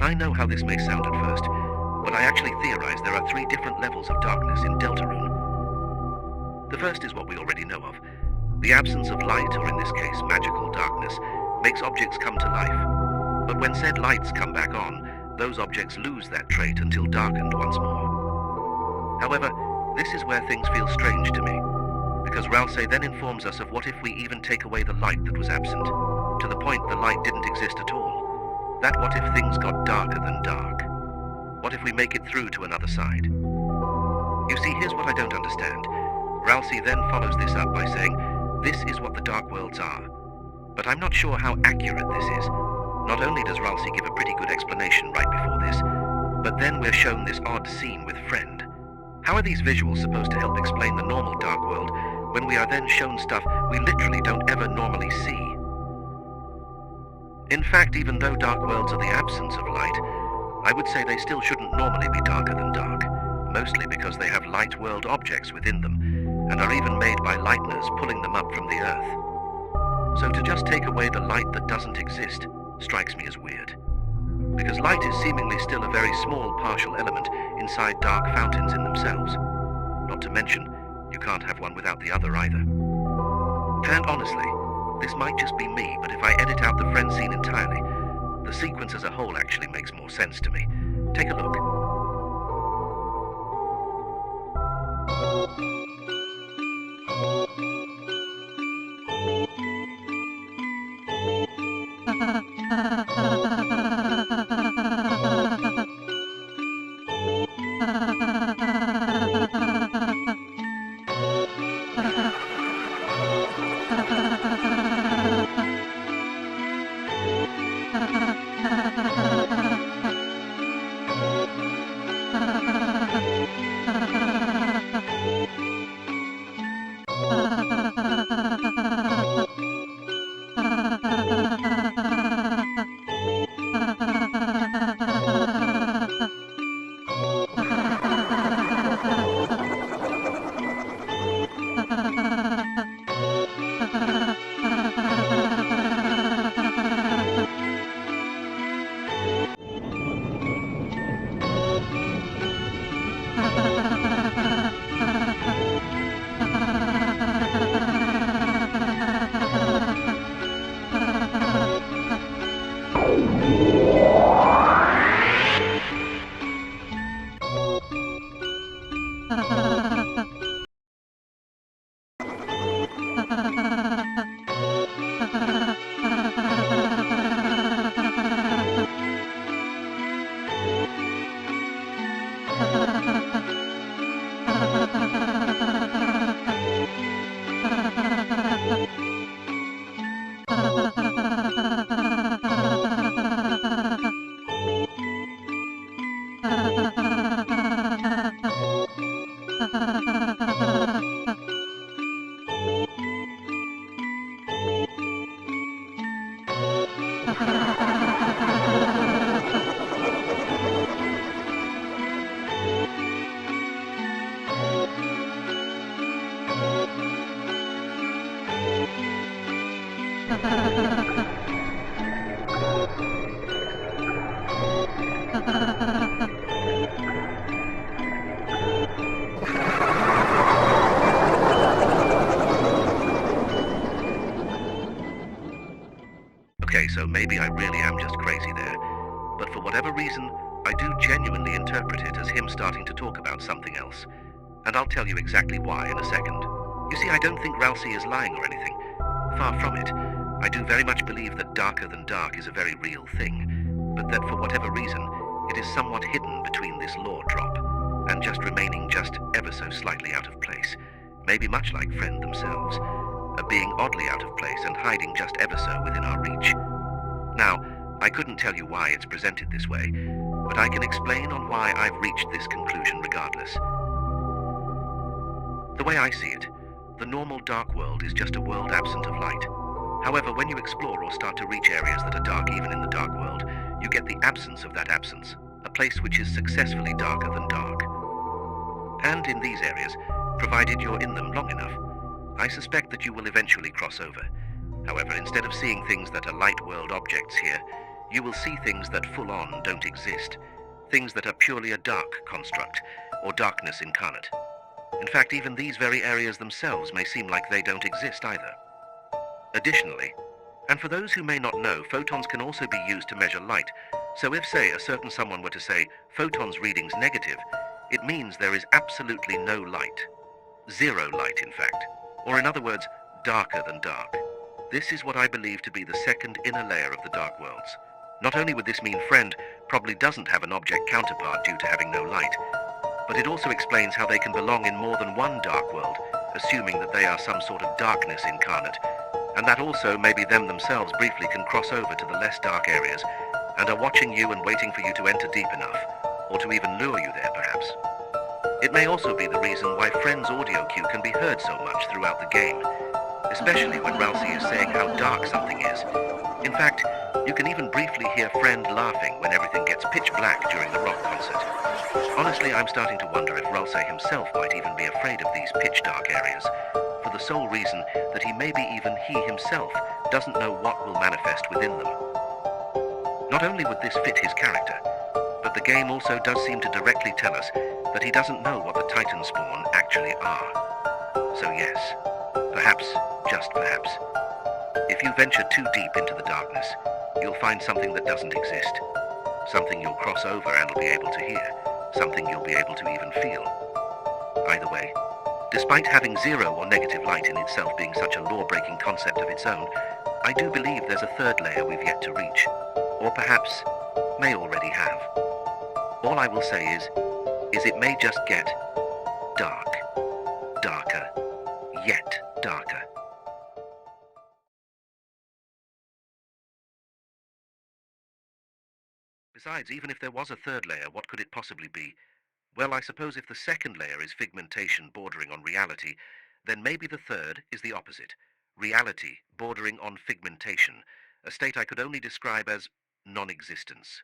I know how this may sound at first, but I actually theorize there are 3 different levels of darkness in Deltarune. The first is what we already know of. The absence of light, or in this case magical darkness, makes objects come to life. But when said lights come back on, those objects lose that trait until darkened once more. However, this is where things feel strange to me, because Ralsei then informs us of what if we even take away the light that was absent, to the point the light didn't exist at all. That what if things got darker than dark? What if we make it through to another side? You see, here's what I don't understand. Ralsei then follows this up by saying, this is what the dark worlds are. But I'm not sure how accurate this is. Not only does Ralsei give a pretty good explanation right before this, but then we're shown this odd scene with Friend. How are these visuals supposed to help explain the normal dark world when we are then shown stuff we literally don't ever normally see? In fact, even though dark worlds are the absence of light, I would say they still shouldn't normally be darker than dark, mostly because they have light world objects within them, and are even made by lightners pulling them up from the earth. So to just take away the light that doesn't exist strikes me as weird, because light is seemingly still a very small partial element inside dark fountains in themselves. Not to mention, you can't have one without the other either. And honestly, this might just be me, but if I edit out the Friend scene entirely, the sequence as a whole actually makes more sense to me. Take a look. Okay, so maybe I really am just crazy there, but for whatever reason, I do genuinely interpret it as him starting to talk about something else, and I'll tell you exactly why in a second. You see, I don't think Ralsei is lying or anything. Far from it. I do very much believe that darker than dark is a very real thing, but that for whatever reason, it is somewhat hidden between this lore drop, and just remaining just ever so slightly out of place, maybe much like Friend themselves, being oddly out of place and hiding just ever so within our reach. Now, I couldn't tell you why it's presented this way, but I can explain on why I've reached this conclusion regardless. The way I see it, the normal dark world is just a world absent of light. However, when you explore or start to reach areas that are dark even in the dark world, you get the absence of that absence, a place which is successfully darker than dark. And in these areas, provided you're in them long enough, I suspect that you will eventually cross over. However, instead of seeing things that are light world objects here, You will see things that full-on don't exist, things that are purely a dark construct, or darkness incarnate. In fact, even these very areas themselves may seem like they don't exist either. Additionally, and for those who may not know, photons can also be used to measure light. So if, say, a certain someone were to say, photons readings negative, it means there is absolutely no light. Zero light, in fact. Or in other words, darker than dark. This is what I believe to be the second inner layer of the dark worlds. Not only would this mean friend probably doesn't have an object counterpart due to having no light, but it also explains how they can belong in more than one dark world, assuming that they are some sort of darkness incarnate, and that also maybe them themselves briefly can cross over to the less dark areas and are watching you and waiting for you to enter deep enough, or to even lure you there perhaps. It may also be the reason why Friend's audio cue can be heard so much throughout the game, especially when Ralsei is saying how dark something is. In fact, you can even briefly hear Friend laughing when everything gets pitch black during the rock concert. Honestly, I'm starting to wonder if Ralsei himself might even be afraid of these pitch dark areas, for the sole reason that maybe even he himself doesn't know what will manifest within them. Not only would this fit his character, but the game also does seem to directly tell us that he doesn't know what the Titan spawn actually are. So yes, perhaps, just perhaps, if you venture too deep into the darkness, you'll find something that doesn't exist. Something you'll cross over and will be able to hear. Something you'll be able to even feel. Either way, despite having zero or negative light in itself being such a law-breaking concept of its own, I do believe there's a third layer we've yet to reach, or perhaps may already have. All I will say is it may just get dark, darker, yet darker. Besides, even if there was a third layer, what could it possibly be? Well, I suppose if the second layer is figmentation bordering on reality, then maybe the third is the opposite. Reality bordering on figmentation, a state I could only describe as non-existence.